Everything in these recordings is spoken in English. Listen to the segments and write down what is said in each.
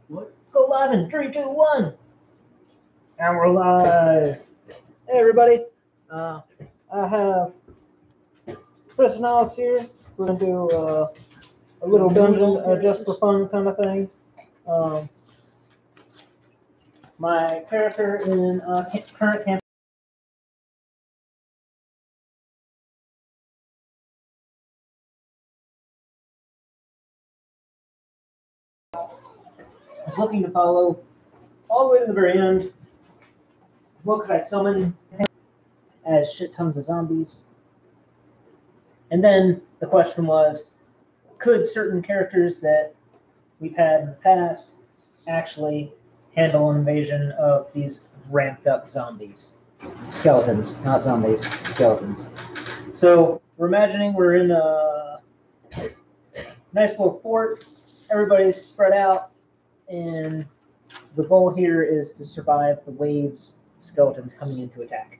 What? Go live in 3, 2, 1. And we're live. Hey everybody. I have Chris and Alex here. We're gonna do a little dungeon just for fun kind of thing. My character in current campaign is looking to follow all the way to the very end. What could I summon as shit tons of zombies? And then the question was, could certain characters that we've had in the past actually handle an invasion of these ramped up zombies? Skeletons, not zombies, skeletons. So we're imagining we're in a nice little fort. Everybody's spread out, and the goal here is to survive the waves of skeletons coming in to attack.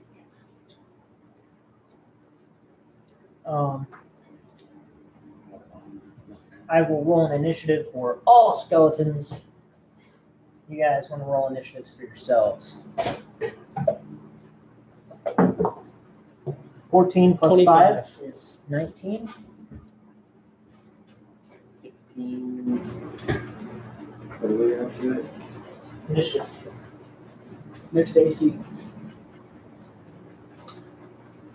I will roll an initiative for all skeletons. You guys want to roll initiatives for yourselves. 14 plus 25. 5 is 19. 16. What do we have to it? Initiative. Next AC.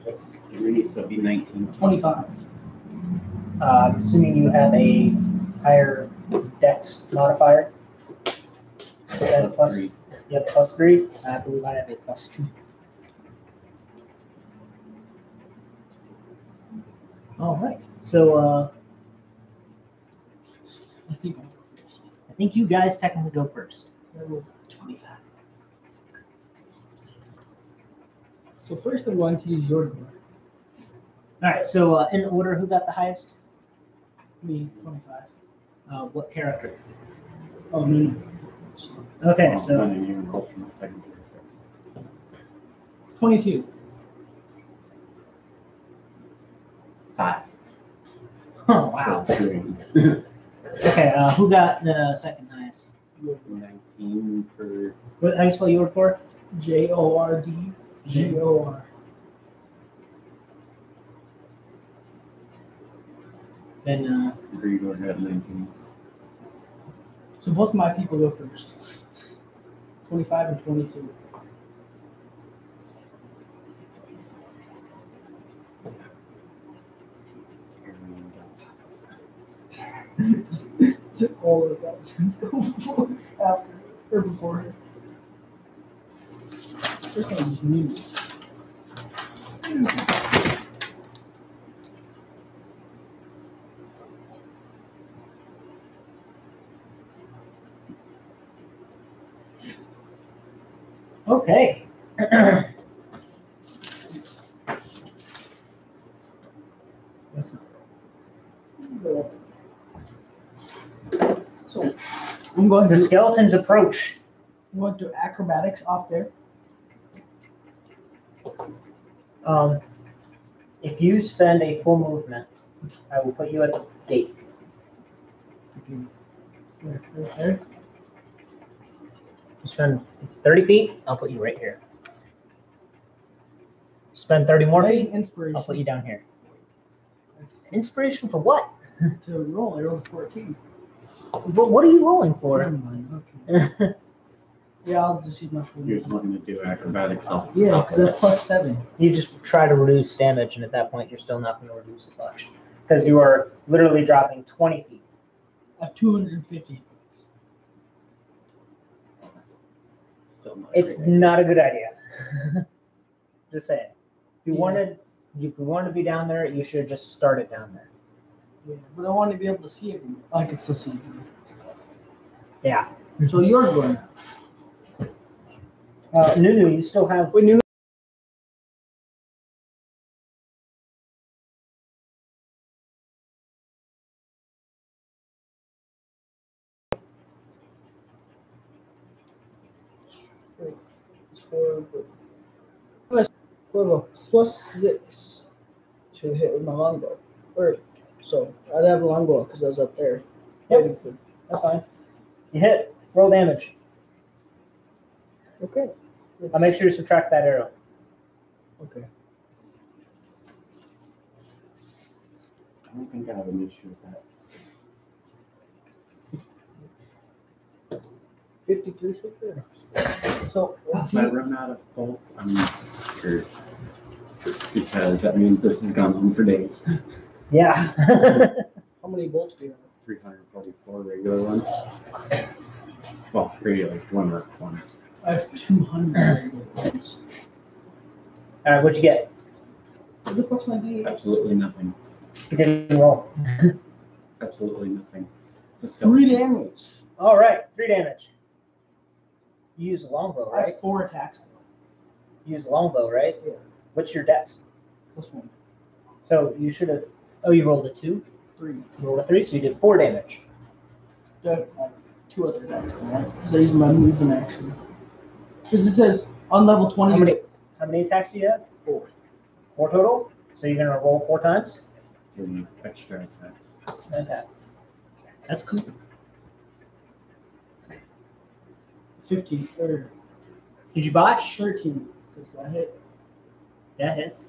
That's 3, so it'd be 19. 25. Assuming you have a higher dex modifier. Plus 3. You have plus 3. I believe I have a plus 2. All right. So I think I'll go first. I think you guys technically go first. So 25. So first I'm going to use your door. All right. So in order, who got the highest? Me, 25. What character? Oh, me. Okay. I So didn't even roll for my second character. 22. 5. oh wow. So 3. Okay. Who got the second highest? 19 for. What? How do you spell your for? JORD. GOR. Then Grigor had 19. So both my people go first. 25 and 22. All those guys go before, after, or before her. First time is new. okay. Let's go. So I'm going The to skeletons approach. do acrobatics off there. If you spend a full movement, I will put you at the gate. Right there. You spend 30 feet, I'll put you right here. Spend 30 more Raise feet, inspiration. I'll put you down here. Inspiration for what? To roll. I rolled a 14. What are you rolling for? Never mind. Okay. Yeah, I'll just use my full You're movement. looking to do acrobatics off. Yeah, because that's plus 7. You just try to reduce damage, and at that point, you're still not going to reduce it much. Because you are literally dropping 20 feet. I have 250. Still not. It's great. not a good idea. Just saying. If you Yeah. wanted to be down there, you should have just started down there. Yeah, but I want to be able to see it. I can still see it. Yeah. So you're going up. Nunu, you still have. Wait, Nunu. It's for a plus 6 to hit with my longbow. So I'd have a longbow because I was up there. Yep. waiting for. That's fine. You hit. Roll damage. Okay. I'll make sure you subtract that arrow. Okay. I don't think I have an issue with that. 53 arrows. So, If I run out of bolts, I'm scared. Because that means this has gone on for days. Yeah. how many bolts do you have? 344 regular ones. Well, regular one ones. I have 200 bolts. All right, what'd you get? What the fuck's my D8? Absolutely nothing. You didn't roll. Absolutely nothing. Just 3 damage. All right, 3 damage. You use a longbow, I right? have 4 attacks though. You use a longbow, right? Yeah. What's your dex? +1. So you should have. Oh, you rolled a 2. 3. You rolled a 3, so you did 4 damage. I have 2 other attacks though, right? Because I use my movement action. Because it says on level 20. How many attacks do you have? 4. 4 total. So you're gonna roll 4 times. 3 extra attacks. Okay. That's cool. 15 or Did you botch? 13. Because that hit. That hits.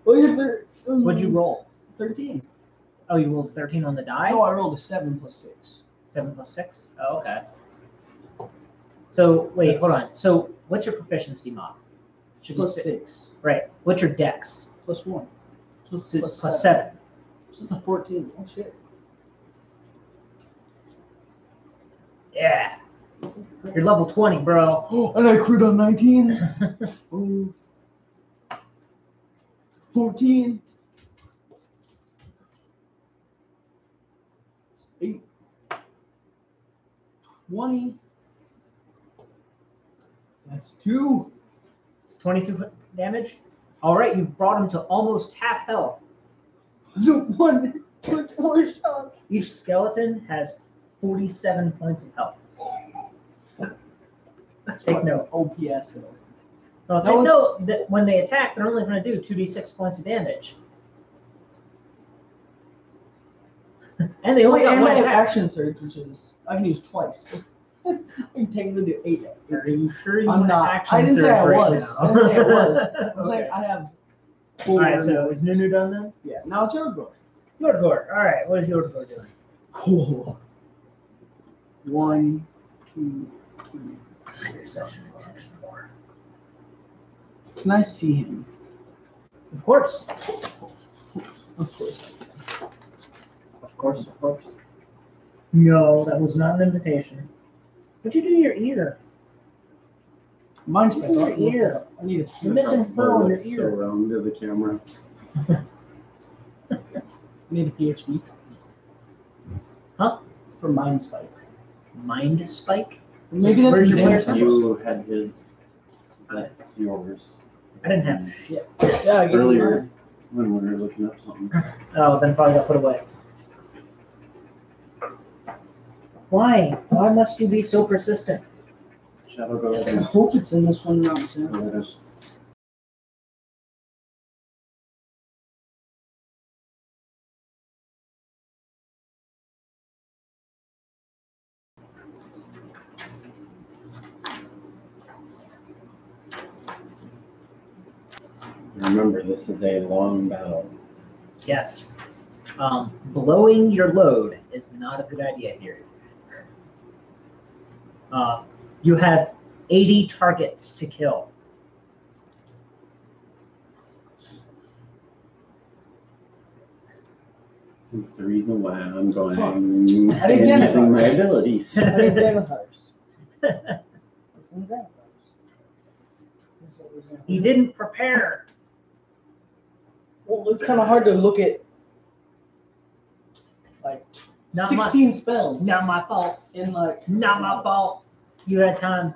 Oh yeah, there. What'd you roll? 13. Oh, you rolled 13 on the die? No, I rolled a 7 + 6. 7 + 6? Oh, okay. So, wait, That's- hold on. So, what's your proficiency mod? Should be +6. Right. What's your dex? +1. So So it's it's plus 7. So it's a 14. Oh shit. Yeah. You're level 20, bro. Oh, and I crit on 19s. Oh. 14. 8. 20. That's 2. 22 damage. All right, you've brought him to almost half health. The one with 4 shots. Each skeleton has 47 points of health. Take note. OPS though. Now, That take was- note that when they attack, they're only going to do 2d6 points of damage. And they only Wait, got and one I have attack. action surge, which is I can use twice. I can technically do 8. Are you sure you I'm want not. action I didn't say surge I right was. now? I didn't say I was. I was like, Okay. I have All 4. right, so is Nunu done then? yeah. Now it's your go. Yordgor. All right, what is Yordgor doing? Cool. 1, 2, 3. You're such an attention whore. Can I see him? Of course. Of course. Of course, of course. No, that was not an invitation. What'd you do to your ear? Mine's It's in your ear. I need a You're missing fur on your So ear. round to the camera. I need a PhD. Huh? For Mind Spike. Mind spike? Maybe Where's that's your his player's name. You had his. That's yours. I didn't have shit. Yeah, I gave you Earlier, mine. when we were looking up something. Oh, then probably got put away. Why? Why must you be so persistent? Shadow go I ahead. hope it's in this one round too. Let us. Remember, this is a long battle. Yes. Blowing your load is not a good idea here. You have 80 targets to kill. That's the reason why I'm going Huh. and I didn't get it. using my abilities. I need Xanathars. He didn't prepare. Well, it's kind of hard to look at like Not my- 16 spells. Not my fault. In like. Not my fault. You had time.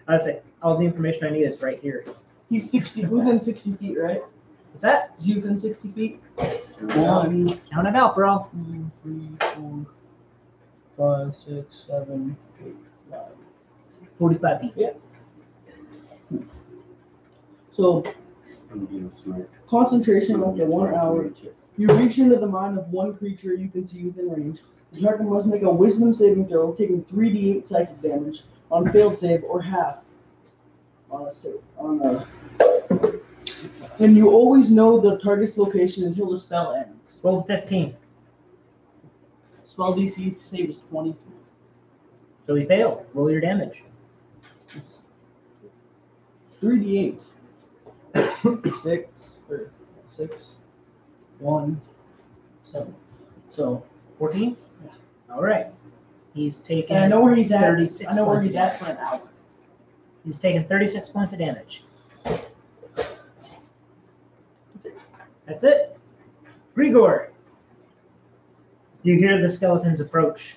I say all the information I need is right here. He's 60 within 60 feet, right? What's that? Is he within 60 feet? Yeah. 1, 2, Count it out, bro. 3, 4, 5, 6, 7, 8, 9. 45 feet. So So I'm being smart. concentration after 1 hour. You reach into the mind of one creature you can see within range. The target must make a wisdom saving throw, taking 3d8 psychic damage on failed save or half on a save. And you always know the target's location until the spell ends. Roll 15. Spell DC to save is 23. So we fail. Roll your damage. It's 3d8. 6, 1, 7. So 14? Yeah. All right. He's taken. and I know where he's at. 36 I know where points he's of at for an hour. He's taken 36 points of damage. That's it. Grigor. You hear the skeletons approach.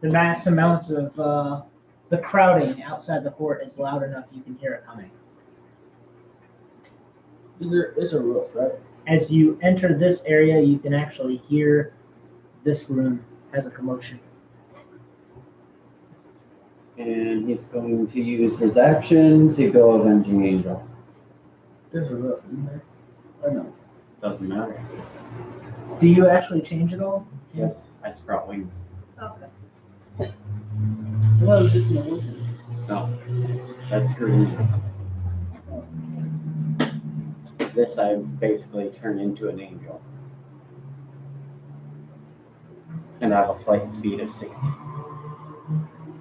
The mass amounts of the crowding outside the fort is loud enough you can hear it coming. There's a roof, right? As you enter this area, you can actually hear this room has a commotion. And he's going to use his action to go Avenging Angel. There's a roof in there. I know. Doesn't matter. Do you actually change it all? Yes, I sprout wings. Okay. Well, it was just an illusion. No, that's greens. This I basically turn into an angel. And I have a flight speed of 60.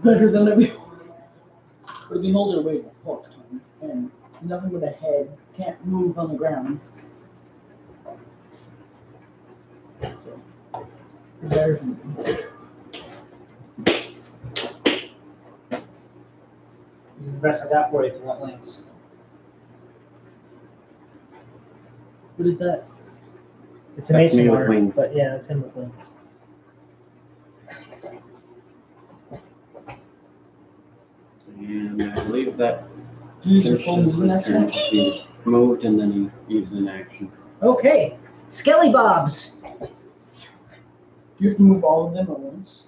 Better than every. But you hold it away the whole time, and nothing but a head can't move on the ground. So, better than This is the best I got for you if you want wings. what is that? It's a That's mason me with art, wings. but yeah, it's him with wings. And I believe that Do you use your full finishes movement his turn. action? He moved and then he used an action. Okay, Skelly Bobs. You have to move all of them at once.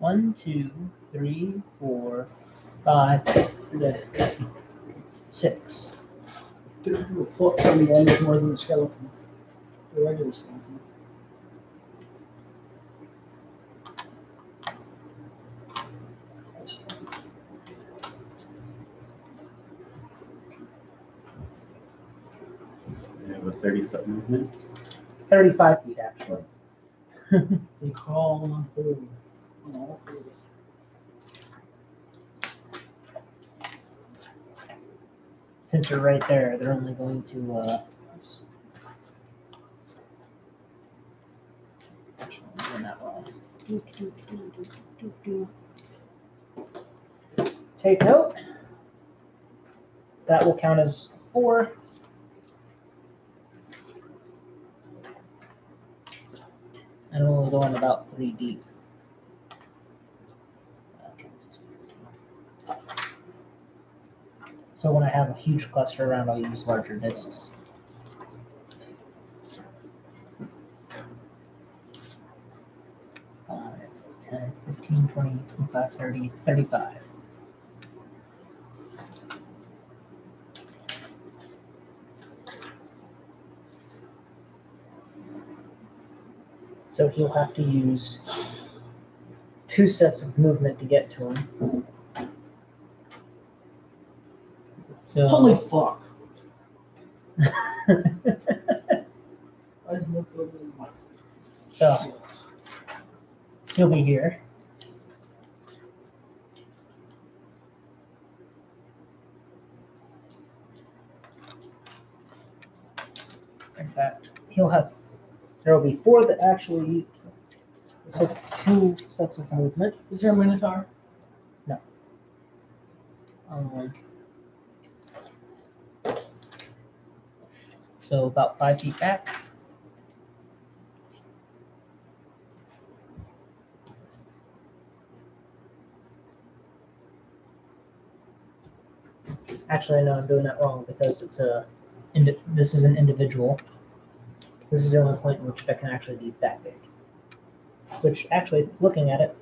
1, 2, 3, 4, 5, 6. Do a foot from the end is more than the skeleton. The regular skeleton. I have a 30-foot movement. 35 feet, actually. They crawl on forward. On all fours. Since you're right there, they're only going to, actually, I'm doing that wrong. Take note. That will count as 4. And we'll go in about 3 deep. So when I have a huge cluster around, I'll use larger discs. Five, 10, 15, 20, 25, 30, 35. So he'll have to use 2 sets of movement to get to him. So Holy fuck. I just looked over and like, So he'll be here. In fact, there will be 4 that actually took 2 sets of movement. is there a minotaur? So about 5 feet back. Actually, no, I'm doing that wrong because this is an individual. This is the only point in which that can actually be that big. Which, actually, looking at it,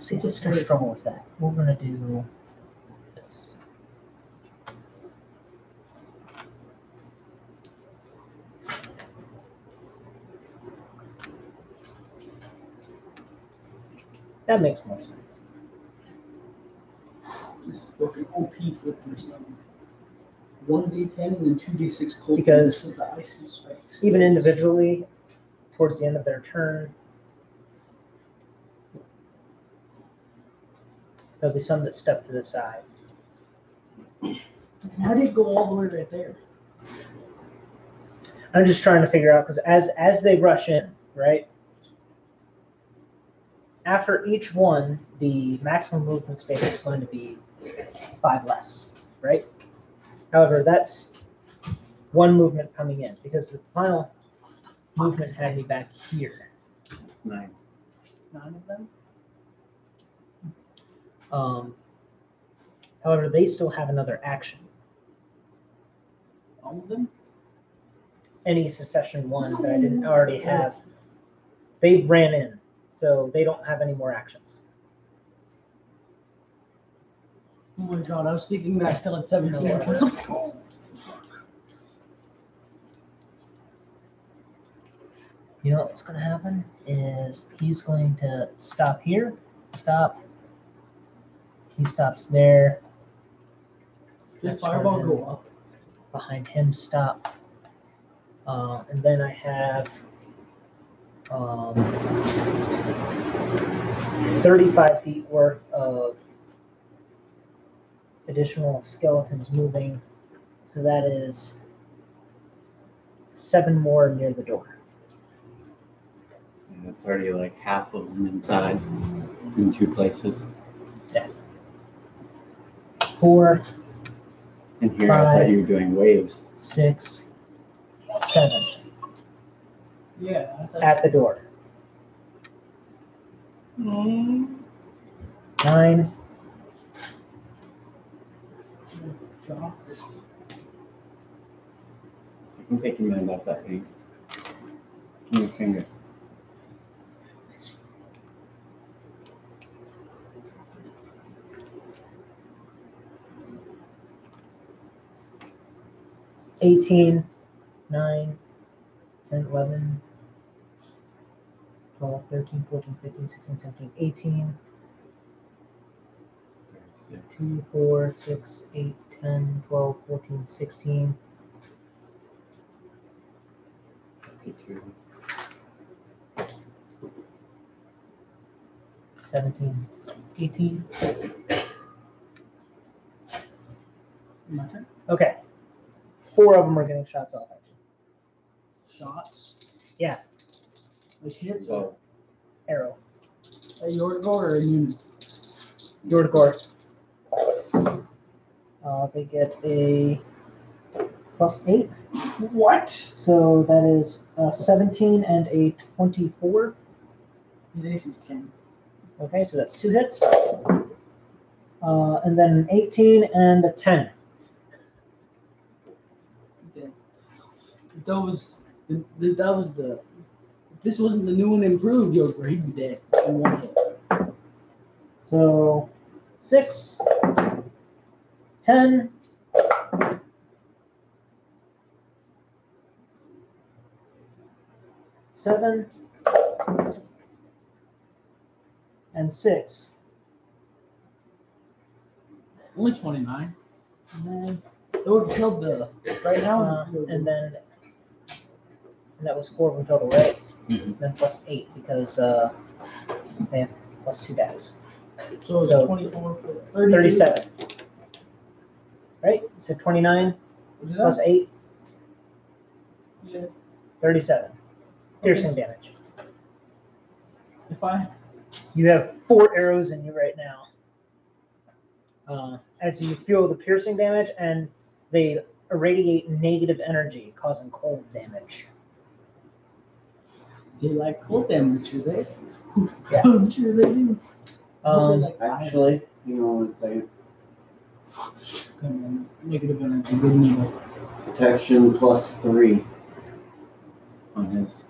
See, I still struggle with that. We're gonna do this. That makes more sense. This is fucking OP for the first time. 1d10 and then 2d6 cold. Because damage as the ice strikes. even individually, towards the end of their turn, there'll be some that step to the side. How did it go all the way right there? I'm just trying to figure out, because as they rush in, right? After each one, the maximum movement space is going to be 5 less, right? However, that's one movement coming in, because the final movement had me back here. It's 9. 9 of them? However, they still have another action. All of them? Any succession one that I didn't already have, they ran in, so they don't have any more actions. Oh my god, I was thinking that still at 17. You know what's going to happen is he's going to stop here, stop. He stops there. Does fireball go up? Behind him, stop. And then I have 35 feet worth of additional skeletons moving. So that is 7 more near the door. And it's already like half of them inside in 2 places. Yeah. 4, And here I thought 5, you were doing waves. 6, 7 Yeah. I thought at the door. 9. You can take your mind off that paint. Give me your finger. It's 18, 9, 10, 11, 12, 13, 14, 15, 16, 17, 18, 2, 4, 6, 8, 10, 12, 14, 16, 52. 17, 18. My turn. Okay. 4 of them are getting shots off. Shots? Yeah. Like hits? So, Arrow. A your go or a unit? Your gore. They get a +8. What? So that is 17 and a 24. His AC's 10. Okay, so that's 2 hits. And then an 18 and a 10. Dead. If this wasn't the new and improved, you're great dead in 1 hit. So 6, 10, 7, and 6. Only 29. And then, That would have killed the. Right now? and that was 4 of them total, right? Mhm. Then +8 because they have +2 dice. So it's so 24. 37. Right? So 29 Plus +8, Yeah. 37. Piercing damage. If I. You have 4 arrows in you right now. As you feel the piercing damage, and they irradiate negative energy, causing cold damage. They like cold damage, do they? Yeah. I'm sure they do. Actually, hang on 1 second. Negative energy, good needle. Protection +3 on his.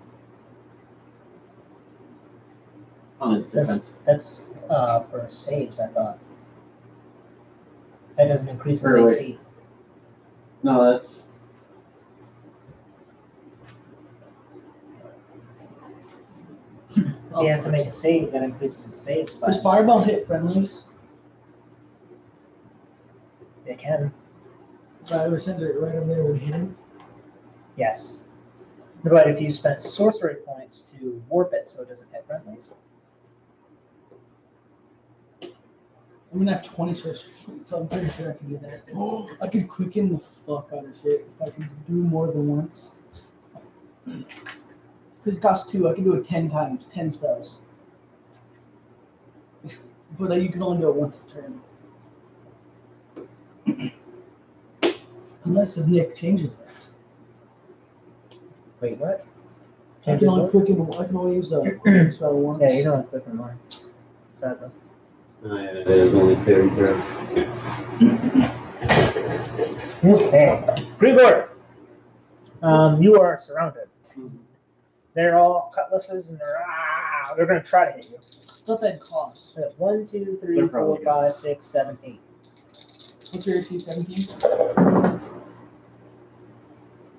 on his defense. That's for saves, I thought. That doesn't increase his Or wait. AC. No, that's. If he has to make a save, that increases his saves by. Does Fireball hit friendlies? It can. I was sent it right over there when it hit him. Yes. But if you spent sorcery points to warp it so it doesn't hit friendlies. I'm gonna have 20 sorcery points, so I'm pretty sure I can do that. Oh, I could quicken the fuck out of shit if I can do more than once. Because it costs 2, I can do it 10 times, 10 spells. But you can only do it once a turn. Unless if Nick changes that. Wait, what? I can only use a quicken spell once. Yeah, you don't click on mine. Sadly. Oh, yeah, it is only saving throws. Okay. Pre-board. You are surrounded. They're all cutlasses and they're gonna try to hit you. What's that cost? 1, 2, 3, They're 4, probably 5, 6, 7, 8. What's your AC 17?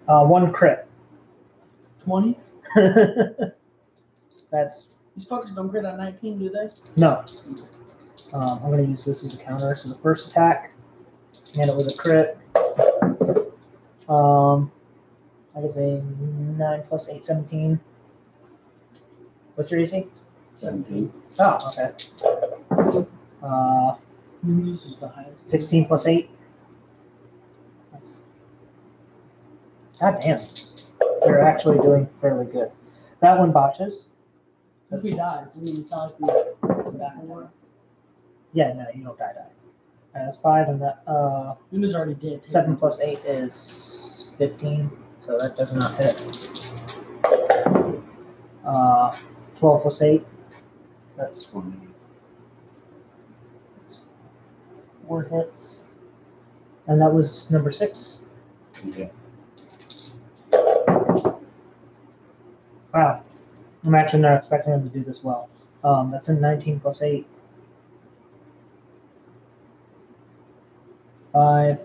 1 crit. 20? That's These fuckers don't crit on 19, do they? no. I'm gonna use this as a counter. So the first attack, and it was a crit. I guess a 9 plus 8, 17. What's your AC? 17. Oh, okay. This is the highest. 16 plus 8. That's... God damn. You're actually doing fairly good. That one botches. If we die, I mean, it's not like we die. Yeah, no, you don't die. That's 5, and that Luna's already dead. 7 plus 8 is 15, so that does not hit. 12 plus 8, so that's 20. 4 hits. And that was number 6. Yeah. Wow. I'm actually not expecting him to do this well. That's a 19 plus 8. 5.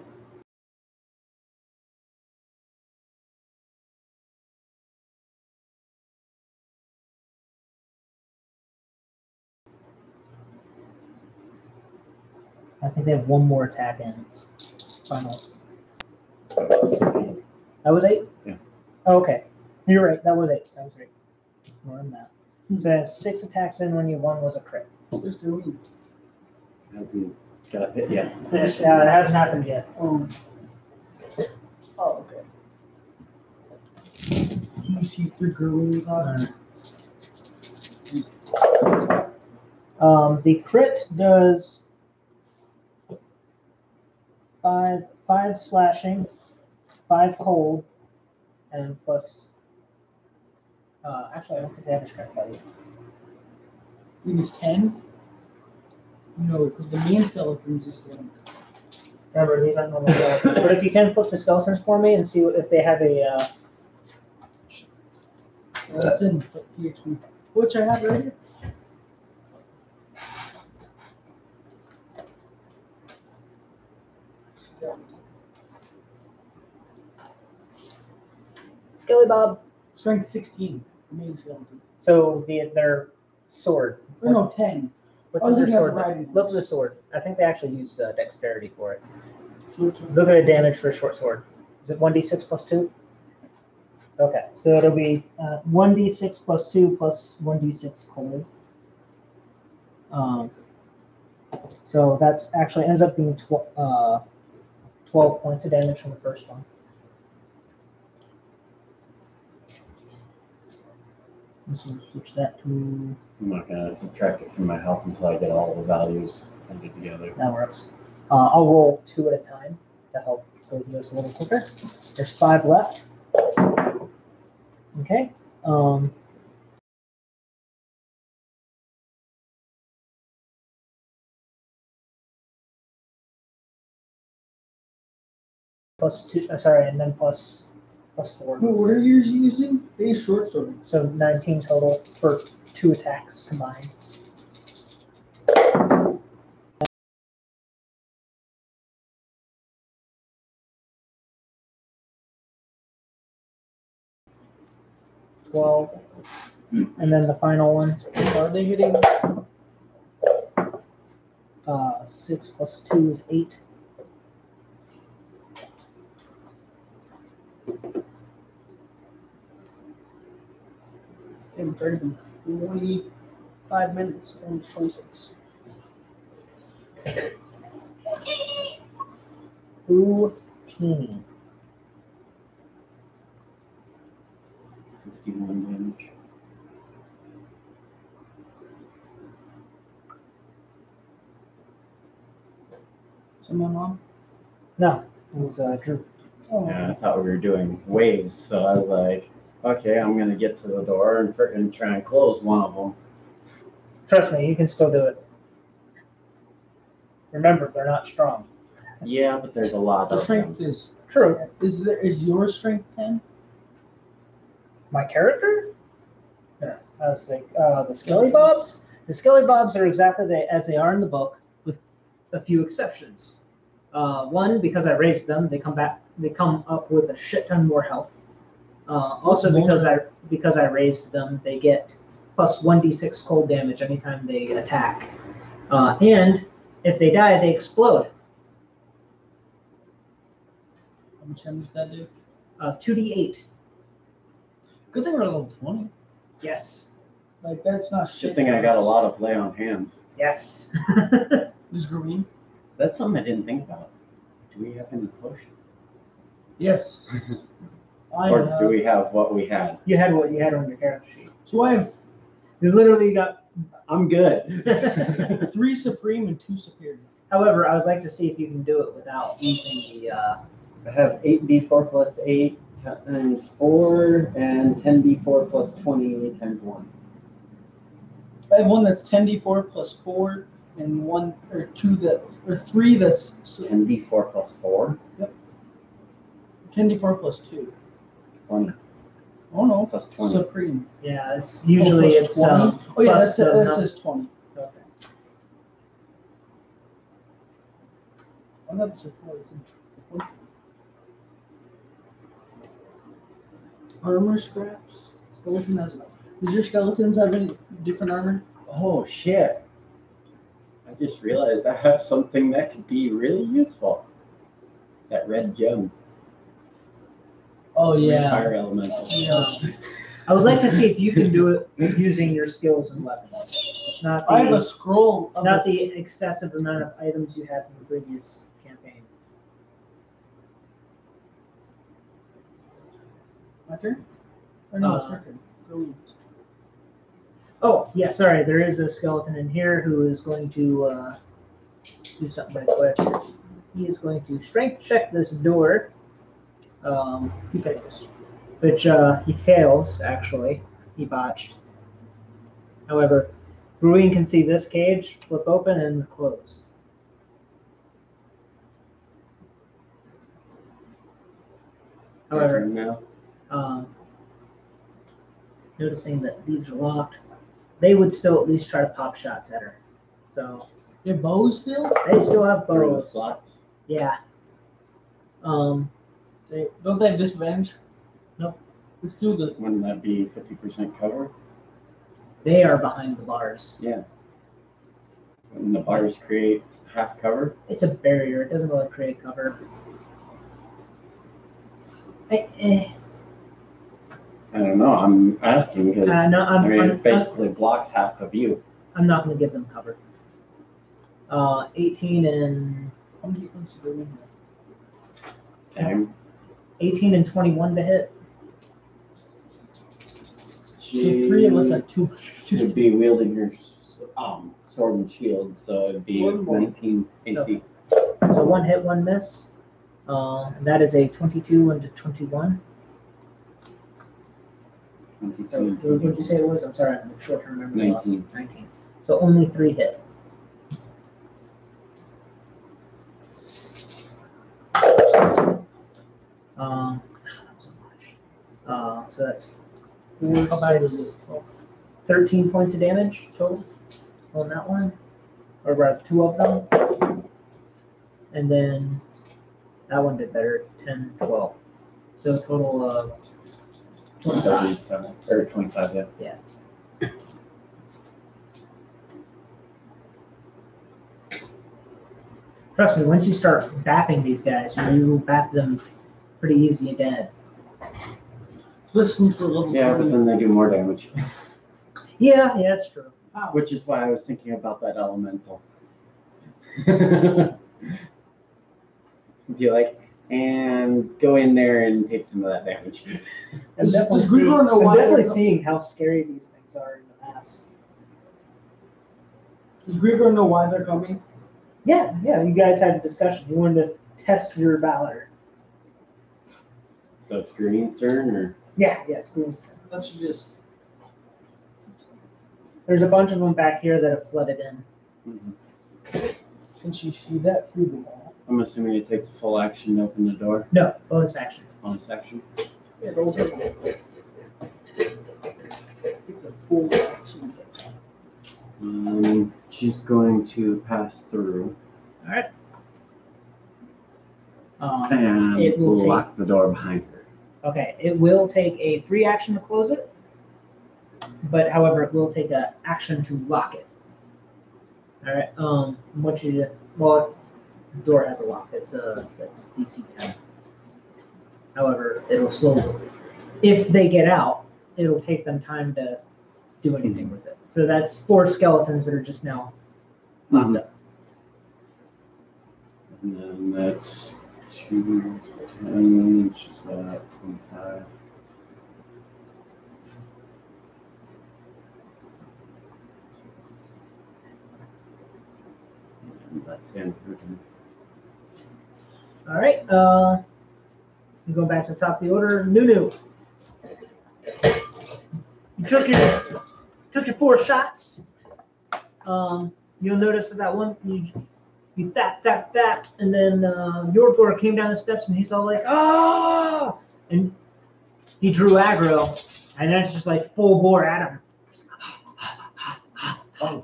I think they have one more attack in. Final. That was 8? Yeah. Oh, okay. You're right. That was 8. That was 8. More than that. So I have 6 attacks in when you 1 was a crit. Just do it. Hasn't got hit yet. It hasn't happened yet. Oh, okay. You see 3 girlies on it? The crit does 5 slashing, 5 cold, and plus. Actually, I don't think they have a strength value. I think it's 10? No, because the main skeletons is Remember, these aren't normal skeletons. But if you can flip the skeletons for me and see if they have a. That's in PHP. Which I have right here. Skelly Bob. Strength 16. The main skeleton. So their sword. Or no, 10. What's Oh, their they have sword? the writing. Look at the sword. I think they actually use dexterity for it. So Look at the damage for a short sword. Is it 1d6 plus 2? Okay, so it'll be 1d6 plus 2 plus 1d6 cold. So that's actually ends up being 12 points of damage from the first one. Let's switch that to. I'm not gonna subtract it from my health until I get all the values added together. That works. I'll roll 2 at a time to help go through this a little quicker. There's 5 left. Okay. Plus 2. Sorry, and then plus plus 4. What are you using? They short sword. So 19 total for 2 attacks combined. $12. And then the final one. Are they hitting? 6 plus 2 is 8. In 25 minutes and 26. 15. 51 damage. So my mom? No, it was Drew. Oh, Yeah, I thought we were doing waves, so I was like, okay, I'm gonna get to the door and try and close one of them. Trust me, you can still do it. Remember, they're not strong. Yeah, but there's a lot the of strength them. is True. Is your strength 10? My character? Yeah, I was like, the Skelly Bobs? The Skelly Bobs are exactly as they are in the book, with a few exceptions. One, because I raised them, they come up with a shit ton more health. Also, because I raised them, they get plus 1d6 cold damage anytime they attack. And if they die, they explode. How much damage does that do? 2d8. Good thing we're level 20. Yes. Like, that's not shit. Good thing I got a lot of lay on hands. Yes. Is green? That's something I didn't think about. Do we have any potions? Yes. Or do we have what we had? You had what you had on your character sheet. So I have You literally got. I'm good. 3 supreme and 2 superior. However, I would like to see if you can do it without using the. I have 8d4 plus 8 times 4 and 10d4 plus 20 times 1. I have one that's 10d4 plus 4 and 1 or 2 or 3 that's 10d4 plus 4? 10d4 plus 2. 20. Oh no, Plus 20. supreme. Yeah, it's usually plus it's 20. Oh yeah, plus that says 20. Okay. I thought this was 20. Armor scraps. Skeleton has. Does your skeletons have any different armor? Oh shit. I just realized I have something that could be really useful. That red gem. Oh yeah. Fire elemental. Yeah. I would like to see if you can do it using your skills and weapons, not the, I have a scroll. Of not the excessive amount of items you had from the previous campaign. My turn? Or no, it's my turn. Go. Oh yeah, sorry. There is a skeleton in here who is going to do something right quick. He is going to strength check this door. He fails. Which he fails, actually. He botched. However, Bruin can see this cage flip open and close. However, No. Noticing that these are locked, they would still at least try to pop shots at her. So Their bows still? they still have Through the bows. slots. Yeah. Don't they have disadvantage? Nope. Let's do the. Wouldn't that be 50% cover? They are behind the bars. Yeah. Wouldn't the bars create half cover? It's a barrier. It doesn't really create cover. I don't know. I'm asking because No, it basically blocks half of you. I'm not going to give them cover. 18 and How many points do we have? Same. 18 and 21 to hit. So 3 of us have 2. Should be wielding her sword and shield, so it'd be One more. 19 AC. So 1 hit, 1 miss. That is a 22 and a 21. 22. What did you say it was? I'm sorry, I'm short-term memory loss. 19. 19. So only 3 hit. That was so much. So that's How 4, bad is 6, it? Oh, 13 points of damage total on that one, or rather 2 of them. And then that one did better, 10, 12. So a total of 25. 37 or 25, yeah. Trust me, once you start bapping these guys, you bap them pretty easy and dead. Listen for level Yeah, but 20. then they do more damage. Yeah, that's true. Which is why I was thinking about that elemental. Be like, and go in there and take some of that damage. I'm Does Grigor know why definitely they're- seeing how scary these things are in the mass. Does Grigor know why they're coming? Yeah, you guys had a discussion. You wanted to test your valor. So it's Green's turn, or? Yeah, it's Green's turn. Let's just. There's a bunch of them back here that have flooded in. Mm-hmm. Can she see that through the wall? I'm assuming it takes a full action to open the door. No, bonus action. Bonus action. Yeah, those are. It's a full action. She's going to pass through All right. and It will lock the door behind her. Okay, it will take a free action to close it, but however, it will take an action to lock it. All right. What you well, the door has a lock. That's DC 10. However, it'll slowly. If they get out, it'll take them time to do anything with it. So that's 4 skeletons that are just now locked up. And then that's 2, 10, which is 25. And that's the end of her turn. All right. You go back to the top of the order. Nunu. You took your 4 shots. You'll notice that one you tap, and then Yorgor came down the steps and he's all like, "Ah!" And he drew aggro, and then it's just like full bore at him. Oh,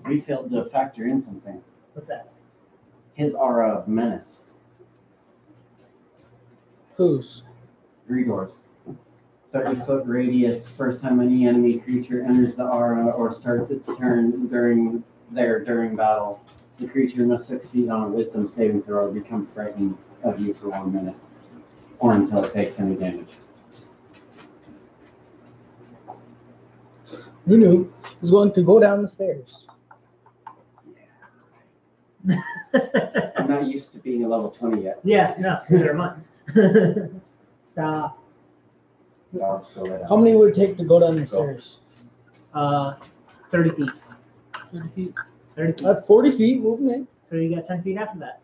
we failed to factor in something. What's that? His aura of menace. Whose? Grigor's. 30-foot radius. First time any enemy creature enters the aura or starts its turn during battle, the creature must succeed on a wisdom saving throw or become frightened of you for 1 minute, or until it takes any damage. Nunu is going to go down the stairs. I'm not used to being a level 20 yet. Yeah, no, neither am I. Stop. I'll slow it How down. many would it take to go down the Go. stairs? 30 feet. 30 feet. 30 feet. 40 feet movement. So you got 10 feet after that.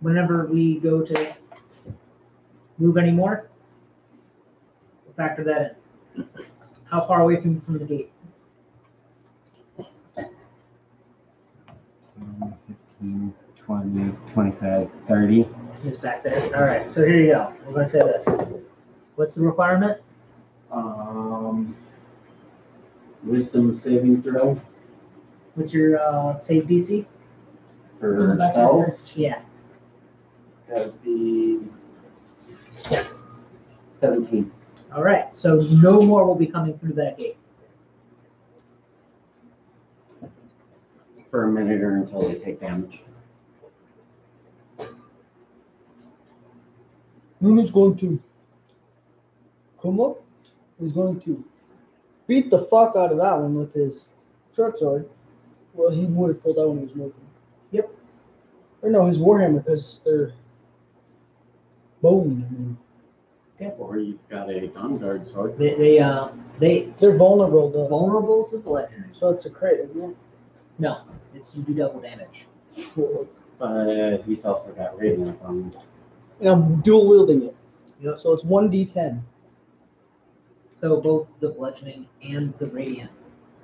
Whenever we go to move anymore, we'll factor that in. How far away from the gate? 15, 20, 25, 30. Is back there. All right, so here you go. We're going to say this. What's the requirement? Wisdom saving throw What's your save DC? for spells. Yeah. That'd be 17. All right, so no more will be coming through that gate. For a minute or until they take damage. Nunu's going to come up. He's going to beat the fuck out of that one with his short sword. Well, he would have pulled out when he was moving. Yep. Or no, his warhammer, because they're bone. Or you've got a Dawnguard sword. They're They're vulnerable though. vulnerable to bludgeoning. So it's a crit, isn't it? No, it's you do double damage. But he's also got Radiant on him. And I'm dual wielding it. Yep. So it's 1d10. So both the bludgeoning and the radiant.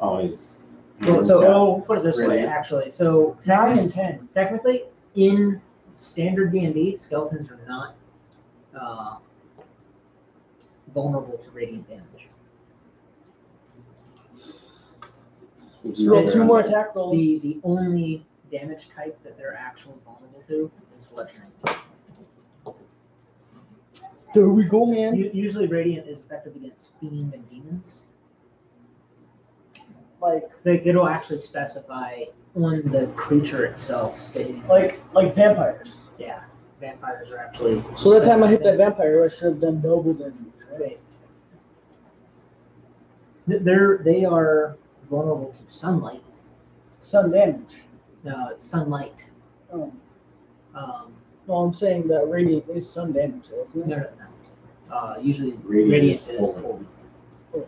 Oh, he's. Well, so I'll put it this way, Radiant. actually. So 9 and 10. technically, in standard D&D, skeletons are not vulnerable to radiant damage. So roll 2 more attack rolls. The only damage type that they're actually vulnerable to is bludgeoning. There we go, man. Usually radiant is effective against fiend and demons. Like it'll actually specify on the creature itself stating. like vampires. Yeah, vampires are actually. So that time I hit that vampire, I should have done double damage, right? They are vulnerable to sunlight. Sun damage. No, it's sunlight. Oh. No, I'm saying that radiant is sun damage, isn't it? No. Usually Radiant is holy. holy.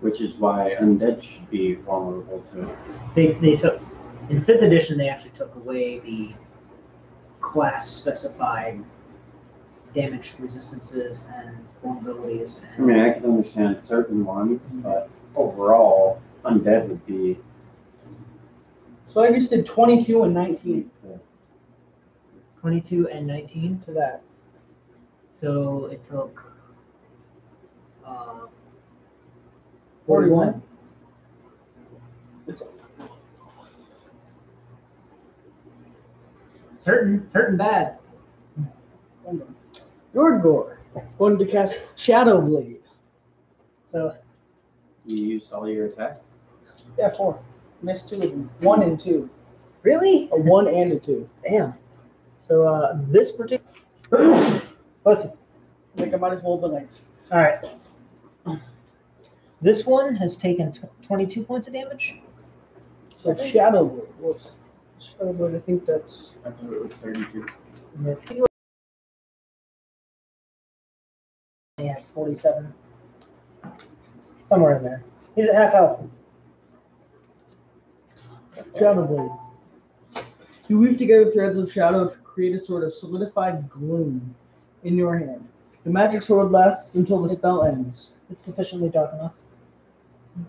Which is why undead should be vulnerable to it. They took in 5th edition. They actually took away the class specified damage resistances and vulnerabilities. I mean, I can understand certain ones, but overall, undead would be. So I just did 22 and 19 22 and 19 to that. So it took 41. It's hurting bad. Nordgor going to cast Shadow Blade. So You used all your attacks? Yeah, 4. Missed 2 of them. 1 and 2. really? A 1 and a 2. Damn. So this particular. Listen. I think I might as well have been like. All right. This one has taken 22 points of damage. So Shadow Blade. Whoops. Shadow Blade, I think that's. I thought it was 32. He has 47. Somewhere in there. He's at half health. Shadow Blade. You weave together threads of shadow to create a sort of solidified gloom in your hand. The magic sword lasts until the spell ends. It's sufficiently dark enough.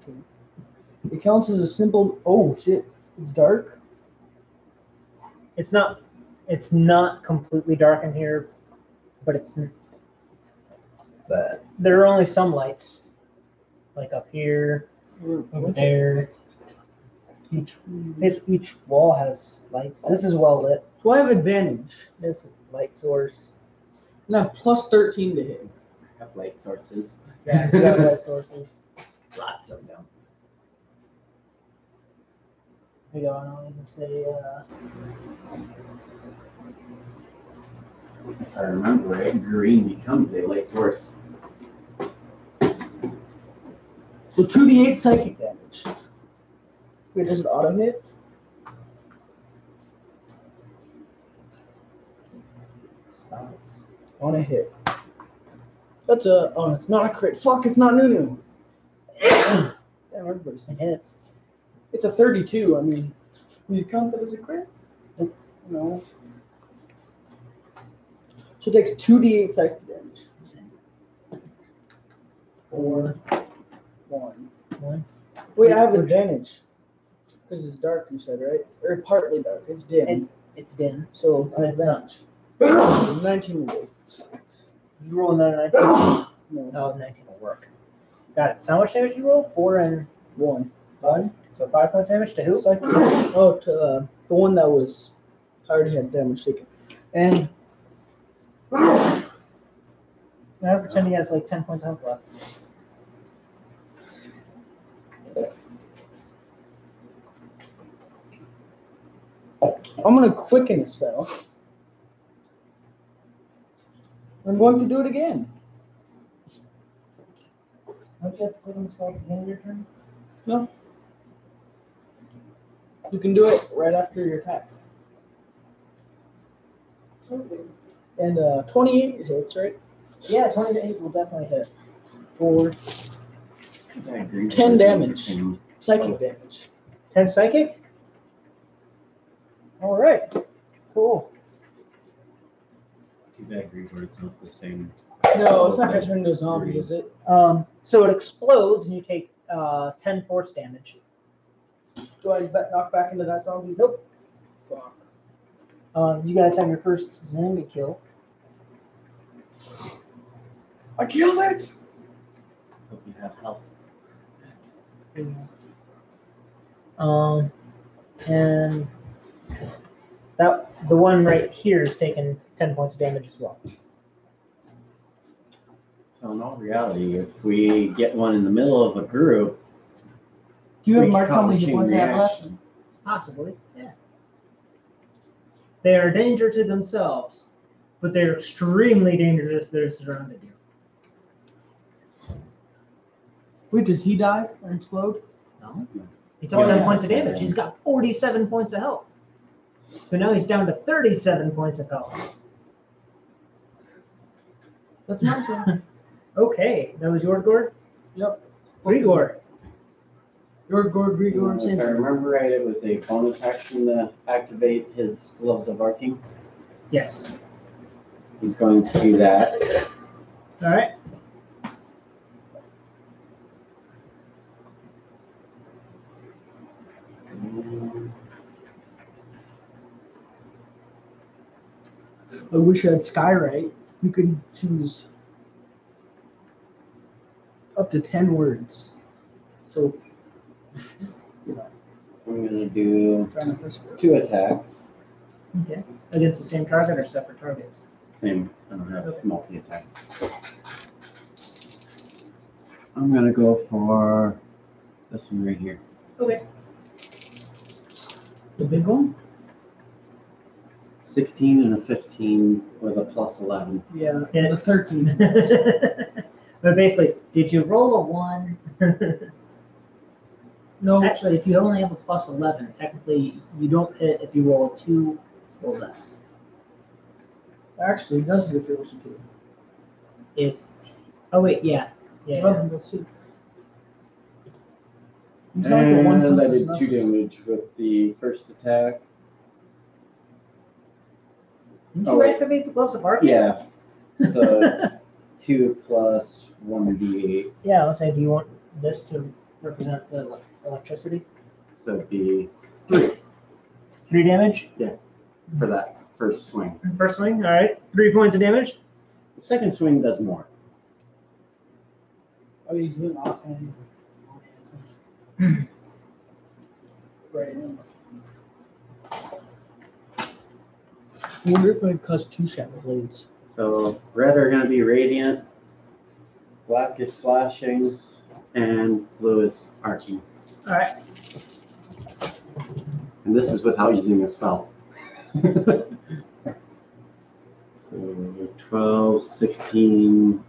Okay. It counts as a simple. Oh shit! It's dark. It's not completely dark in here, but there are only some lights, like up here, over there. Each wall has lights. This is well lit. So I have advantage. This light source. And I have plus 13 to hit. I have light sources. Yeah, you got light sources. Lots of them. We go on. You can say. If I remember right, green becomes a light source. So 2d8 psychic damage. Wait, does it auto hit? On a hit. That's a. Oh, it's not a crit. Fuck, it's not Nunu. Damn, everybody's. It hits. It's a 32. I mean, can you count that as a crit? No. So it takes 2d8 psychic damage. 4, 1. Wait, I have advantage. Because it's dark, you said, right? Or partly dark. It's dim. It's dim. So It's I have not. advantage. 19 will You roll another 19. No. No, 19 will work. Got it. So how much damage you roll? 4 and 1. 1. So 5 points damage to who? Psychic. Oh, to the one that was. I already had damage taken. And I pretend he has like 10 points of health left. I'm going to quicken a spell. I'm going to do it again. Don't you have to quicken the spell at the beginning of your turn? No. You can do it right after your attack. And 28 hits, right? Yeah, 28 will definitely hit. 4, I agree. 10 damage. Psychic damage. 10 psychic? All right. Cool. Too bad Grigor's not the same. No, it's not going to turn into a zombie, is it? So it explodes and you take 10 force damage. Do I knock back into that zombie? Nope. Fuck. You guys have your first zombie kill. I killed it! Hope you have health. And that the one right here is taking 10 points of damage as well. So in all reality, if we get one in the middle of a group, Do you have we marked could how many probably hit points I chain have left? reaction. Possibly, yeah. They are a danger to themselves, but they're extremely dangerous if they're surrounded you. Wait, does he die or explode? No. He took Oh, 10 yeah. points of damage. He's got 47 points of health. So now he's down to 37 points of health. That's my turn. Okay, that was your Gord? Yep. Grigor. Your Gord, Grigor, If same I thing. remember right, it was a bonus action to activate his Gloves of Arcing. Yes. He's going to do that. All right. I wish I had Skywrite. You could choose up to 10 words. So, you know, I'm going to do trying to whisper. 2 attacks. Okay. Against the same target or separate targets? Same, I don't have Okay. multi-attack. I'm going to go for this one right here. Okay. The big one? 16 and a 15 with a plus 11. Yeah, Yeah. the 13. But basically, did you roll a 1? No, Actually, if you only have a plus 11, technically you don't hit if you roll a 2 or less. actually, it does hit if it was a 2. If oh wait, yeah, yeah. it 11, does. let's see. You sound like the one And I punch is did enough. 2 damage with the first attack. Didn't Oh, you wait. activate the gloves of Arcane? Yeah, so it's 2 plus 1d8. Yeah, I'll say, do you want this to represent the electricity? So it'd be 3 3 damage? for that first swing. First swing, all right. 3 points of damage. The second swing does more. Oh, he's doing offhand. Right. I wonder if I'd cuss 2 Shadow Blades. So red are going to be radiant, black is slashing, and blue is arcing. All right. And this is without using a spell. So 12, 16,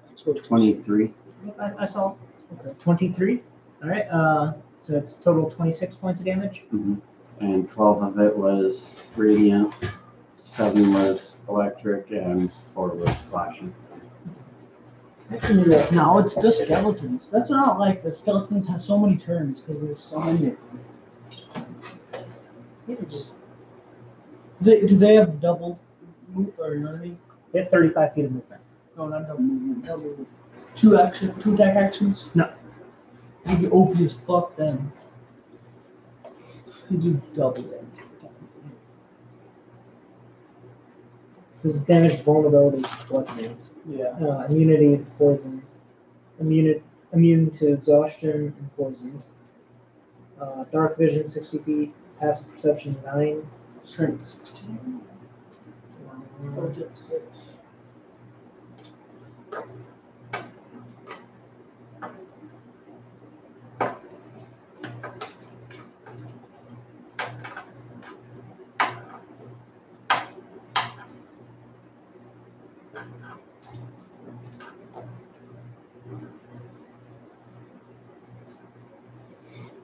That's what 23. Yep, I saw. Okay. 23. All right. So it's total 26 points of damage. And 12 of it was radiant, 7 was electric, and 4 was slashing. I can do that. No, it's just skeletons. That's what I don't like. The skeletons have so many turns because there's so many of them. Do they have double move, or you know what I mean? They have 35 feet of movement. No, not double movement. Double. 2 attack actions? No. You'd be OP as fuck then. You do double damage. This is damage, vulnerability, bludgeoning. Yeah. Immunity to poison. Immune to exhaustion and poison. Dark vision 60 feet. Passive perception 9. Strength 16. Intelligence 6.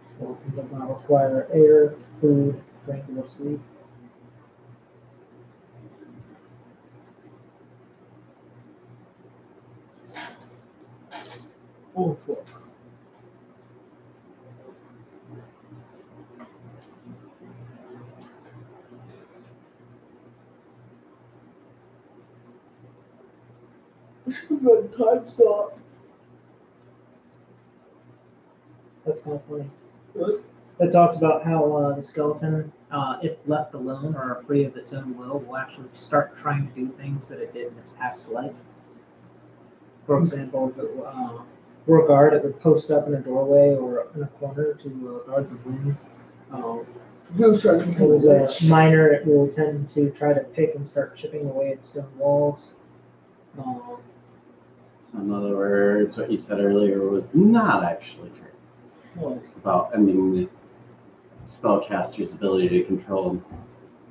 Skeleton does not require air, food, drink, or sleep. Oh, fuck. I should have got a time stop. That's kind of funny. What? That talks about how the skeleton, if left alone or free of its own will actually start trying to do things that it did in its past life. For example, if it were a guard, it would post up in a doorway or in a corner to guard the room. If it was trying to If it become a was a witch. miner, it will tend to try to pick and start chipping away at stone walls. So in other words, what you said earlier was not actually true What? about ending the spellcaster's ability to control.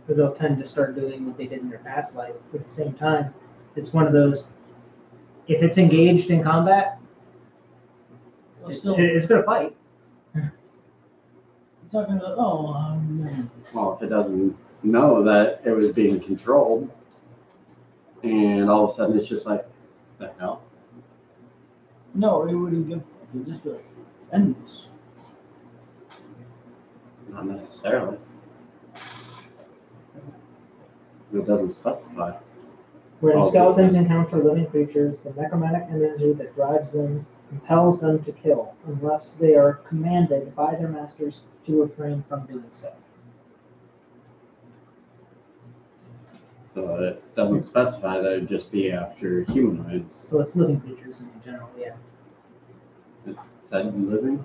But they'll tend to start doing what they did in their past life. But at the same time, it's one of those, if it's engaged in combat, Well, it's still, going to fight. it's not gonna. Oh man. Well, if it doesn't know that it was being controlled, and all of a sudden it's just like, the hell? No, it wouldn't give. It just be like, end this. Not necessarily. It doesn't specify. When Oh, skeletons encounter living creatures, the necromantic energy that drives them compels them to kill, unless they are commanded by their masters to refrain from doing so. So it doesn't specify that it'd just be after humanoids. So it's living creatures in general, yeah. It said living?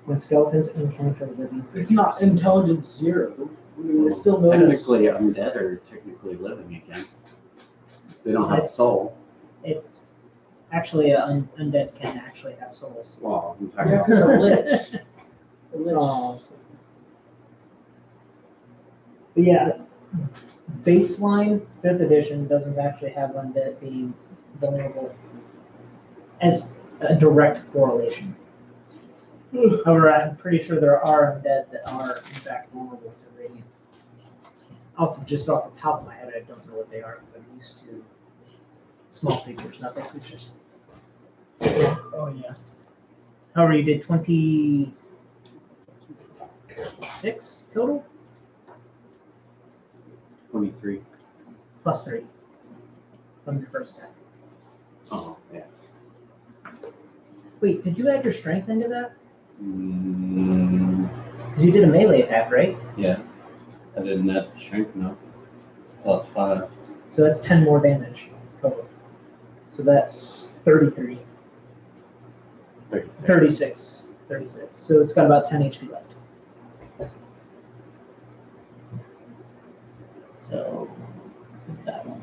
When skeletons encounter living creatures. It's not intelligence 0. I mean, it still knows. Technically undead are technically living again. They don't have a soul. It's actually undead can actually have souls. Well, I'm talking Yeah, about because a lich. A lich. But yeah, baseline 5th edition doesn't actually have undead being vulnerable as a direct correlation. However, I'm pretty sure there are undead that are in fact vulnerable to radiant. Just off the top of my head, I don't know what they are because I'm used to small creatures, not big creatures. Oh yeah. However, you did 26 total 23. plus 3 from your first attack. Oh, yeah. Wait, did you add your strength into that? Mm, Because you did a melee attack, right? yeah. I didn't add the strength enough. It's plus 5. So that's 10 more damage total. So that's 33. 36. So it's got about 10 HP left. So that one.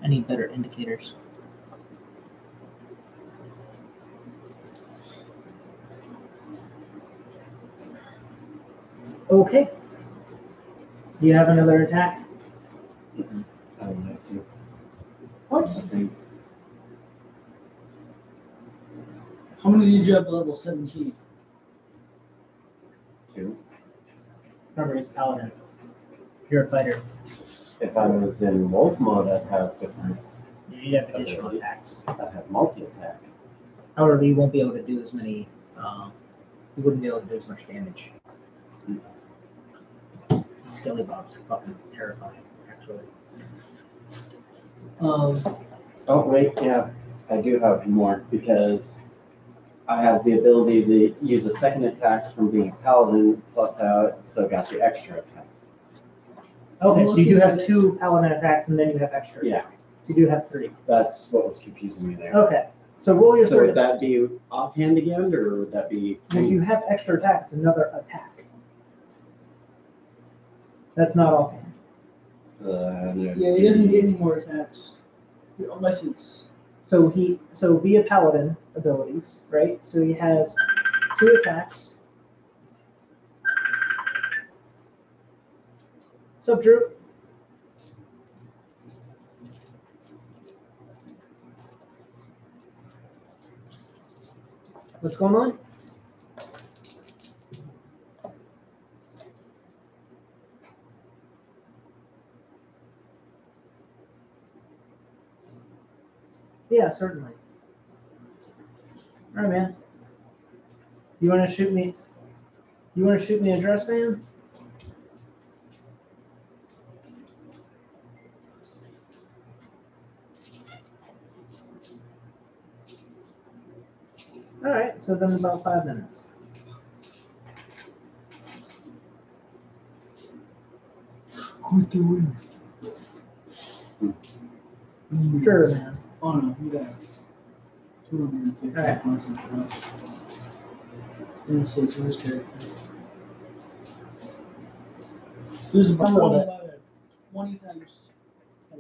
I need better indicators. Okay. Do you have another attack? I would like to. What? I think How many did you have at level 17? 2. Remember, it's Paladin. You're a fighter. If I was in wolf mode, I'd have different. You have additional attacks. I'd have multi-attack. However, you won't be able to do as many. You wouldn't be able to do as much damage. These skelly bobs are fucking terrifying, actually. Oh, wait, yeah. I do have more because I have the ability to use a second attack from being a paladin, plus I also got the extra attack. Okay, so you do have 2 paladin attacks and then you have extra. Yeah. So you do have 3. That's what was confusing me there. Okay, so roll your So third would that be offhand again, or would that be? If you have extra attack, it's another attack. That's not offhand. Yeah, he doesn't get any more attacks. Unless it's. So via paladin abilities, right? So he has 2 attacks. What's up, Drew? What's going on? Yeah, certainly. All right, man. You want to shoot me? You want to shoot me a dress, man? All right. So then about 5 minutes. Who's the winner? Sure, man. Oh no, you got 250 Alright. points of plus. In the six in this character. This is I'm a little bit. 20 times 4.